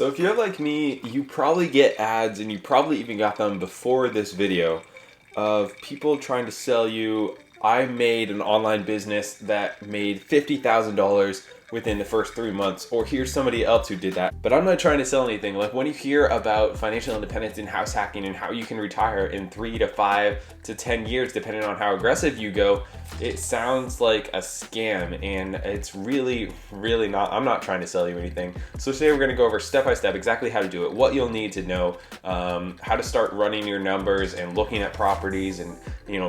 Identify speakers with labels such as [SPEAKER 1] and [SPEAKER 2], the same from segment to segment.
[SPEAKER 1] So if you're like me, you probably get ads, and you probably even got them before this video, of people trying to sell you, I made an online business that made $50,000 within the first 3 months, or here's somebody else who did that. But I'm not trying to sell anything. Like when you hear about financial independence and house hacking and how you can retire in 3 to 5 to 10 years, depending on how aggressive you go, it sounds like a scam, and it's really not. I'm not trying to sell you anything. So today we're going to go over step by step exactly how to do it, what you'll need to know, how to start running your numbers and looking at properties, and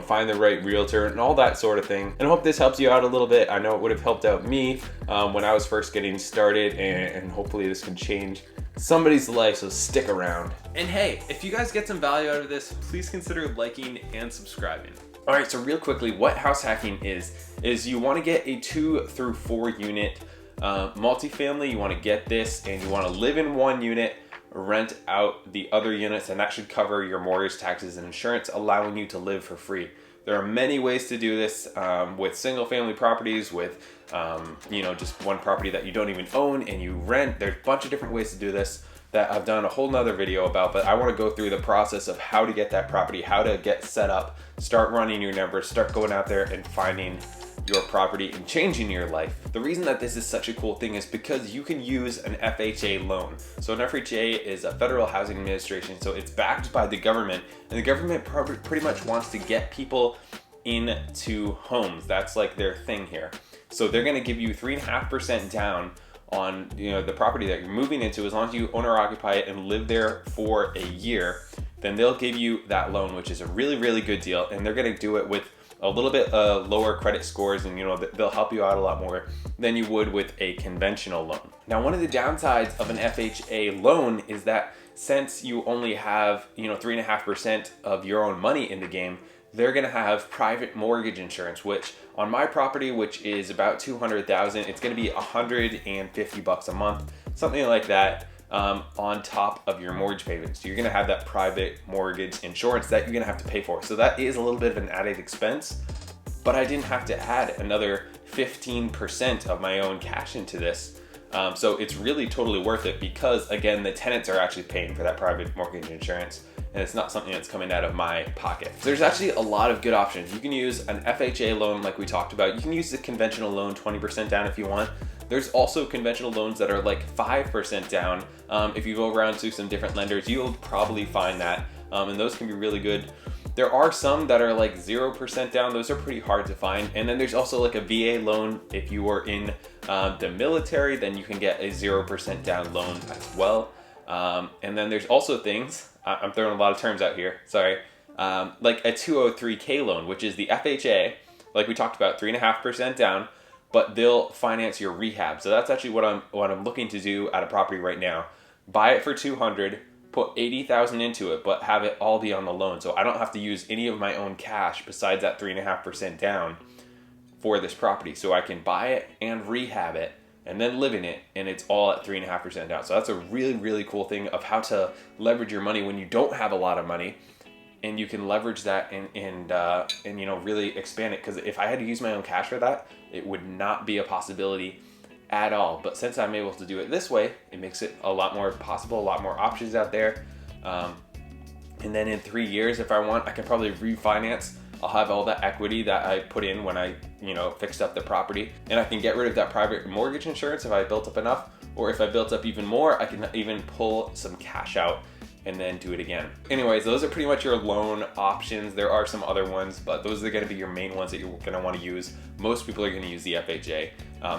[SPEAKER 1] find the right realtor and all that sort of thing. And I hope this helps you out a little bit. I know it would have helped out me when I was first getting started, and hopefully this can change somebody's life, so stick around. And hey, if you guys get some value out of this, please consider liking and subscribing. All right, so real quickly, what house hacking is you want to get a 2 through 4 unit multifamily. You want to get this, and you want to live in one unit, rent out the other units, and that should cover your mortgage, taxes, and insurance, allowing you to live for free. There are many ways to do this with single family properties, with just one property that you don't even own and you rent. There's a bunch of different ways to do this that I've done a whole nother video about, but I want to go through the process of how to get that property, how to get set up, start running your numbers, start going out there and finding your property and changing your life. The reason that this is such a cool thing is because you can use an FHA loan. So an FHA is a Federal Housing Administration, so it's backed by the government, and the government pretty much wants to get people into homes. That's like their thing here. So they're going to give you 3.5% down on the property that you're moving into, as long as you own or occupy it and live there for a year. Then they'll give you that loan, which is a really good deal, and they're going to do it with a little bit lower credit scores, and they'll help you out a lot more than you would with a conventional loan. Now, one of the downsides of an FHA loan is that since you only have 3.5% of your own money in the game, they're gonna have private mortgage insurance, which on my property, which is about $200,000, it's gonna be $150 a month, something like that, on top of your mortgage payment. So you're gonna have that private mortgage insurance that you're gonna have to pay for. So that is a little bit of an added expense, but I didn't have to add another 15% of my own cash into this. So it's really totally worth it, because again, the tenants are actually paying for that private mortgage insurance, and it's not something that's coming out of my pocket. So there's actually a lot of good options. You can use an FHA loan like we talked about. You can use the conventional loan, 20% down if you want. There's also conventional loans that are like 5% down. If you go around to some different lenders, you'll probably find that, and those can be really good. There are some that are like 0% down. Those are pretty hard to find. And then there's also like a VA loan. If you are in the military, then you can get a 0% down loan as well. And then there's also things, I'm throwing a lot of terms out here, sorry, like a 203k loan, which is the FHA, like we talked about, 3.5% down, but they'll finance your rehab. So that's actually what I'm looking to do at a property right now. Buy it for $200, put $80,000 into it, but have it all be on the loan. So I don't have to use any of my own cash besides that 3.5% down for this property. So I can buy it and rehab it and then live in it, and it's all at 3.5% down. So that's a really cool thing of how to leverage your money when you don't have a lot of money, and you can leverage that and really expand it. Because if I had to use my own cash for that, it would not be a possibility at all. But since I'm able to do it this way, it makes it a lot more possible, a lot more options out there. And then in 3 years, if I want, I can probably refinance. I'll have all that equity that I put in when I fixed up the property, and I can get rid of that private mortgage insurance if I built up enough, or if I built up even more, I can even pull some cash out and then do it again. Anyways, those are pretty much your loan options. There are some other ones, but those are going to be your main ones that you're going to want to use. Most people are going to use the FHA.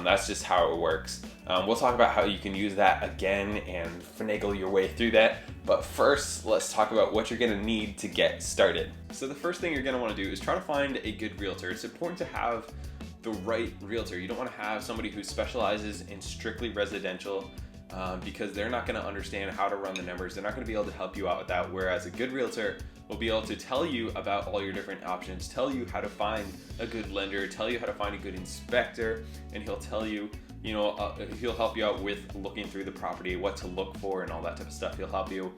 [SPEAKER 1] That's just how it works. We'll talk about how you can use that again and finagle your way through that. But first, let's talk about what you're going to need to get started. So the first thing you're going to want to do is try to find a good realtor. It's important to have the right realtor. You don't want to have somebody who specializes in strictly residential, because they're not going to understand how to run the numbers. They're not going to be able to help you out with that. Whereas a good realtor will be able to tell you about all your different options, tell you how to find a good lender, tell you how to find a good inspector, and he'll tell you, he'll help you out with looking through the property, what to look for, and all that type of stuff. He'll help you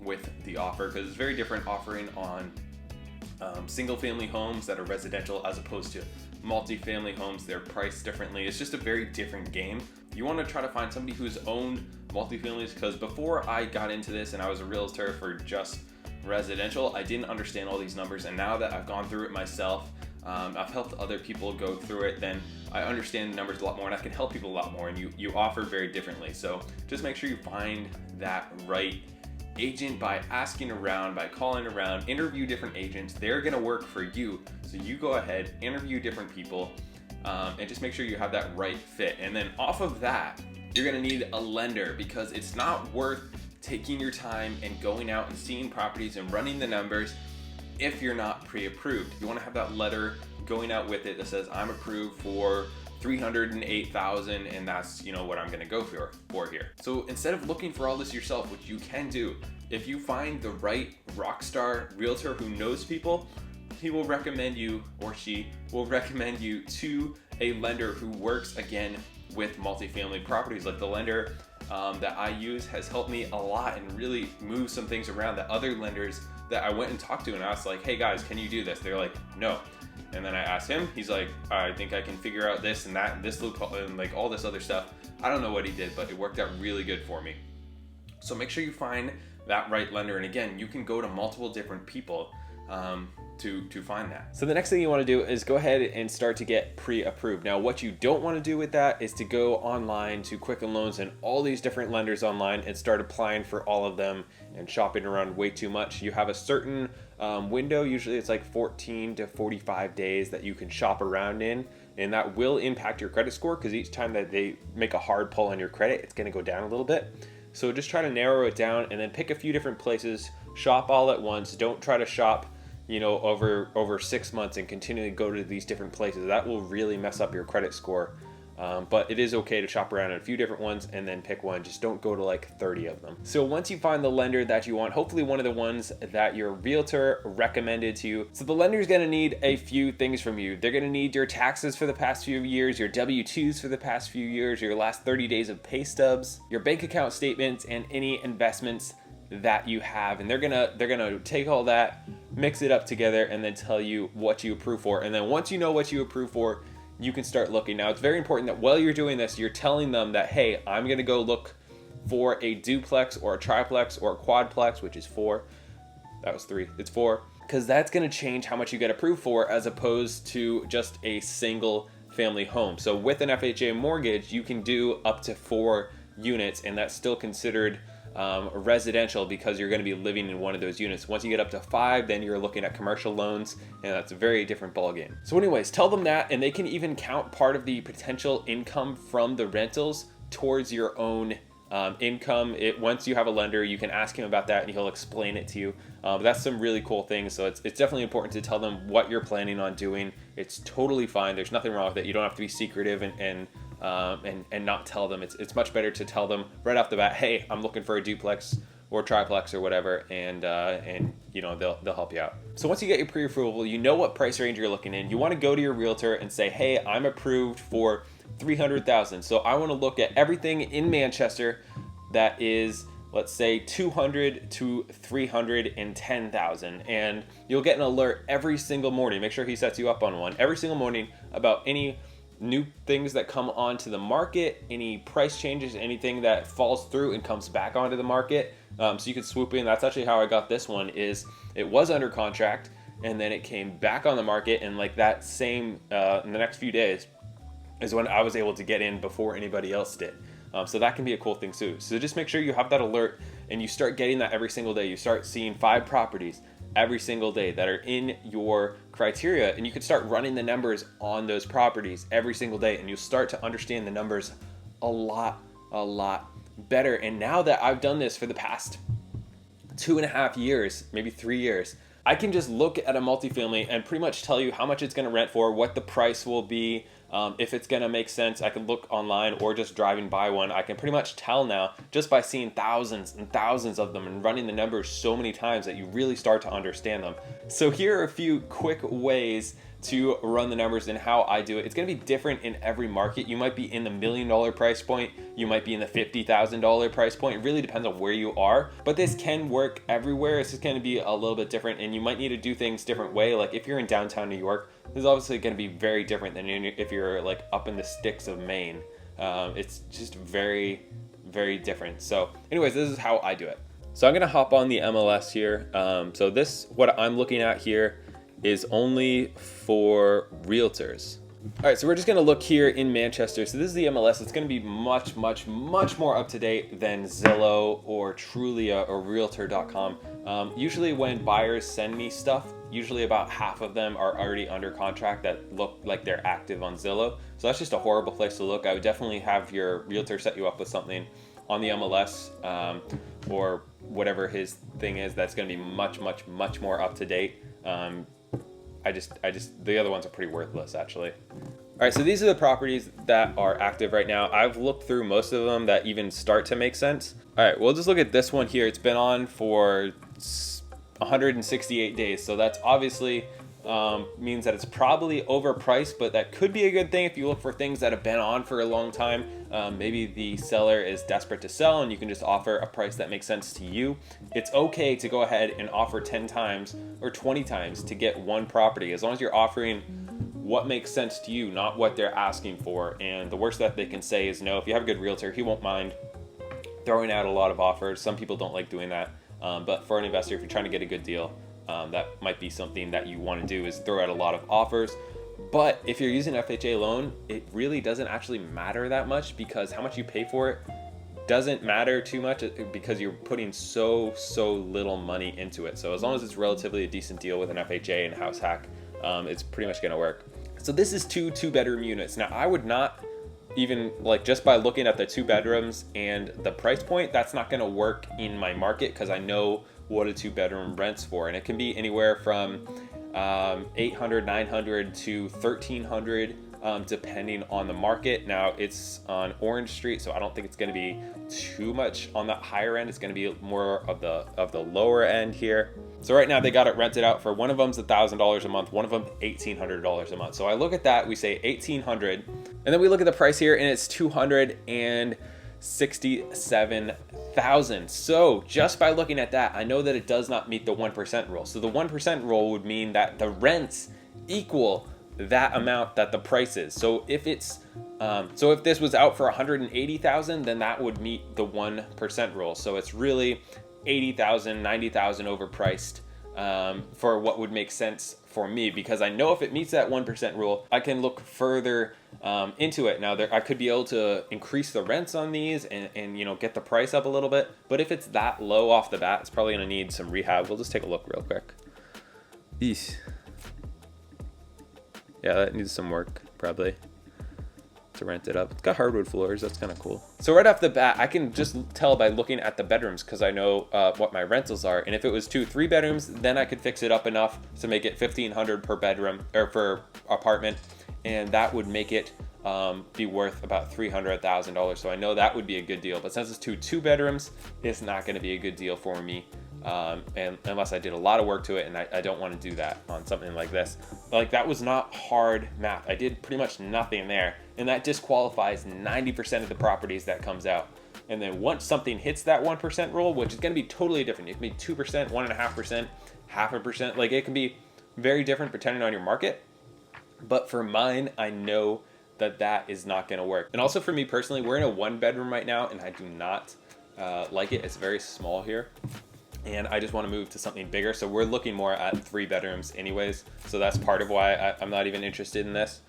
[SPEAKER 1] with the offer, because it's very different offering on single family homes that are residential as opposed to multi-family homes. They're priced differently. It's just a very different game. You want to try to find somebody who's owned multifamilies, because before I got into this and I was a realtor for just residential, I didn't understand all these numbers, and now that I've gone through it myself, I've helped other people go through it, then I understand the numbers a lot more and I can help people a lot more, and you offer very differently. So just make sure you find that right agent by asking around, by calling around, interview different agents. They're gonna work for you. So you go ahead, interview different people, and just make sure you have that right fit. And then off of that, you're gonna need a lender, because it's not worth taking your time and going out and seeing properties and running the numbers if you're not pre-approved. You want to have that letter going out with it that says I'm approved for 308,000, and that's, you know, what I'm going to go for here. So instead of looking for all this yourself, which you can do, if you find the right rock star realtor who knows people, he will recommend you, or she will recommend you to a lender who works again with multifamily properties. Like the lender that I use has helped me a lot and really move some things around that other lenders that I went and talked to and asked, like, hey guys, can you do this? They're like, no. And then I asked him, he's like, I think I can figure out this and that and this loophole and like all this other stuff. I don't know what he did, but it worked out really good for me. So make sure you find that right lender. And again, you can go to multiple different people to find that. So the next thing you want to do is go ahead and start to get pre-approved. Now, what you don't want to do with that is to go online to Quicken Loans and all these different lenders online and start applying for all of them and shopping around way too much. You have a certain window, usually it's like 14 to 45 days that you can shop around in, and that will impact your credit score, because each time that they make a hard pull on your credit, it's going to go down a little bit. So just try to narrow it down and then pick a few different places, shop all at once. Don't try to shop, you know, over 6 months and continually go to these different places. That will really mess up your credit score. But it is okay to shop around at a few different ones and then pick one. Just don't go to like 30 of them. So once you find the lender that you want, hopefully one of the ones that your realtor recommended to you. So the lender's gonna need a few things from you. They're gonna need your taxes for the past few years, your W-2s for the past few years, your last 30 days of pay stubs, your bank account statements, and any investments that you have. And they're gonna take all that, mix it up together, and then tell you what you approve for. And then once you know what you approve for, you can start looking. Now, it's very important that while you're doing this, you're telling them that, hey, I'm gonna go look for a duplex or a triplex or a quadplex, which is 4. That was 3, it's 4. Because that's gonna change how much you get approved for, as opposed to just a single family home. So with an FHA mortgage, you can do up to 4 units, and that's still considered residential, because you're going to be living in one of those units. Once you get up to 5, then you're looking at commercial loans, and that's a very different ballgame. So anyways, tell them that, and they can even count part of the potential income from the rentals towards your own income. Once you have a lender, you can ask him about that and he'll explain it to you. But that's some really cool things. So it's definitely important to tell them what you're planning on doing. It's totally fine. There's nothing wrong with it. You don't have to be secretive and not tell them. It's much better to tell them right off the bat, hey, I'm looking for a duplex or triplex or whatever, and you know, they'll help you out. So once you get your pre-approval, you know what price range you're looking in. You want to go to your realtor and say, hey, I'm approved for 300,000. So I want to look at everything in Manchester that is, let's say, 200 to 310,000, and you'll get an alert every single morning. Make sure he sets you up on one every single morning about any new things that come onto the market, any price changes, anything that falls through and comes back onto the market. So you can swoop in. That's actually how I got this one. Is it was under contract and then it came back on the market, and like that same in the next few days is when I was able to get in before anybody else did. So that can be a cool thing too. So just make sure you have that alert and you start getting that every single day. You start seeing 5 properties every single day that are in your criteria, and you can start running the numbers on those properties every single day, and you'll start to understand the numbers a lot better. And now that I've done this for the past 2.5 years, maybe 3 years, I can just look at a multifamily and pretty much tell you how much it's going to rent for, what the price will be, if it's going to make sense. I can look online or just driving by one. I can pretty much tell now just by seeing thousands and thousands of them and running the numbers so many times that you really start to understand them. So here are a few quick ways to run the numbers and how I do it. It's going to be different in every market. You might be in the $1 million price point. You might be in the $50,000 price point. It really depends on where you are, but this can work everywhere. It's just going to be a little bit different, and you might need to do things different way. Like if you're in downtown New York, this is obviously going to be very different than if you're like up in the sticks of Maine. It's just very very different. So anyways, this is how I do it. So I'm gonna hop on the MLS here. So this, what I'm looking at here, is only for realtors. All right, so we're just gonna look here in Manchester. So this is the MLS. It's gonna be much more up to date than Zillow or Trulia or Realtor.com. Usually when buyers send me stuff, usually about half of them are already under contract that look like they're active on Zillow. So that's just a horrible place to look. I would definitely have your realtor set you up with something on the MLS or whatever his thing is that's gonna be much more up to date. The other ones are pretty worthless actually. All right, so these are the properties that are active right now. I've looked through most of them that even start to make sense. All right, we'll just look at this one here. It's been on for 168 days. So that's obviously means that it's probably overpriced, but that could be a good thing if you look for things that have been on for a long time. Maybe the seller is desperate to sell and you can just offer a price that makes sense to you. It's okay to go ahead and offer 10 times or 20 times to get one property, as long as you're offering what makes sense to you, not what they're asking for. And the worst that they can say is no. If you have a good realtor, he won't mind throwing out a lot of offers. Some people don't like doing that. But for an investor, if you're trying to get a good deal, that might be something that you want to do, is throw out a lot of offers. But if you're using FHA loan, it really doesn't actually matter that much, because how much you pay for it doesn't matter too much, because you're putting so little money into it. So as long as it's relatively a decent deal with an FHA and house hack, it's pretty much going to work. So this is two bedroom units. Now I would not even, like, just by looking at the 2 bedrooms and the price point, that's not going to work in my market, because I know what a 2 bedroom rents for, and it can be anywhere from $800, $900 to $1,300 depending on the market. Now it's on Orange Street, so I don't think it's going to be too much on the higher end. It's going to be more of the lower end here. So right now they got it rented out for, one of them's $1,000 a month, one of them $1,800 a month. So I look at that, we say $1,800, and then we look at the price here and it's $267,000. So just by looking at that, I know that it does not meet the 1% rule. So the 1% rule would mean that the rents equal that amount that the price is. So if it's so if this was out for $180,000, then that would meet the 1% rule. So it's really $80,000, $90,000 overpriced for what would make sense for me, because I know if it meets that 1% rule, I can look further into it. Now I could be able to increase the rents on these and you know, get the price up a little bit. But if it's that low off the bat, it's probably gonna need some rehab. We'll just take a look real quick. Eesh. Yeah, that needs some work probably to rent it up. It's got hardwood floors, that's kind of cool. So right off the bat, I can just tell by looking at the bedrooms, because I know what my rentals are. And if it was 2-3 bedrooms, then I could fix it up enough to make it $1,500 per bedroom or per apartment, and that would make it be worth about $300,000. So I know that would be a good deal. But since it's 2 bedrooms, it's not going to be a good deal for me. And unless I did a lot of work to it, and I don't want to do that on something like this. Like, that was not hard math. I did pretty much nothing there, and that disqualifies 90% of the properties that comes out. And then once something hits that 1% rule, which is going to be totally different, it can be 2%, 1.5%, 0.5%. Like, it can be very different depending on your market. But for mine, I know that that is not going to work. And also for me personally, we're in a 1 bedroom right now, and I do not like it. It's very small here, and I just want to move to something bigger. So we're looking more at 3 bedrooms anyways. So that's part of why I'm not even interested in this.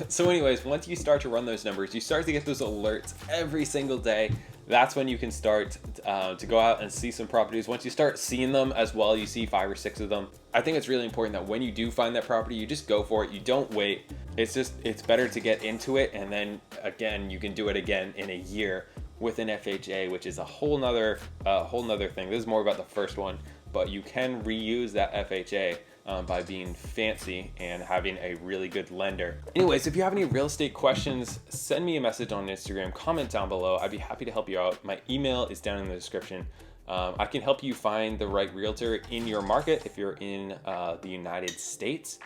[SPEAKER 1] So anyways, once you start to run those numbers, you start to get those alerts every single day. That's when you can start to go out and see some properties. Once you start seeing them as well, you see 5 or 6 of them. I think it's really important that when you do find that property, you just go for it. You don't wait. It's better to get into it, and then again, you can do it again in a year with an FHA, which is a whole nother thing. This is more about the first one, but you can reuse that FHA by being fancy and having a really good lender. Anyways, if you have any real estate questions, send me a message on Instagram, comment down below. I'd be happy to help you out. My email is down in the description. I can help you find the right realtor in your market if you're in the United States.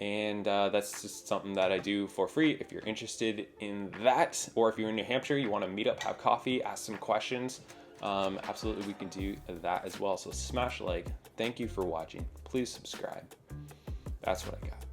[SPEAKER 1] And that's just something that I do for free. If you're interested in that, or if you're in New Hampshire, you want to meet up, have coffee, ask some questions, absolutely we can do that as well. So smash a like. Thank you for watching. Please subscribe. That's what I got.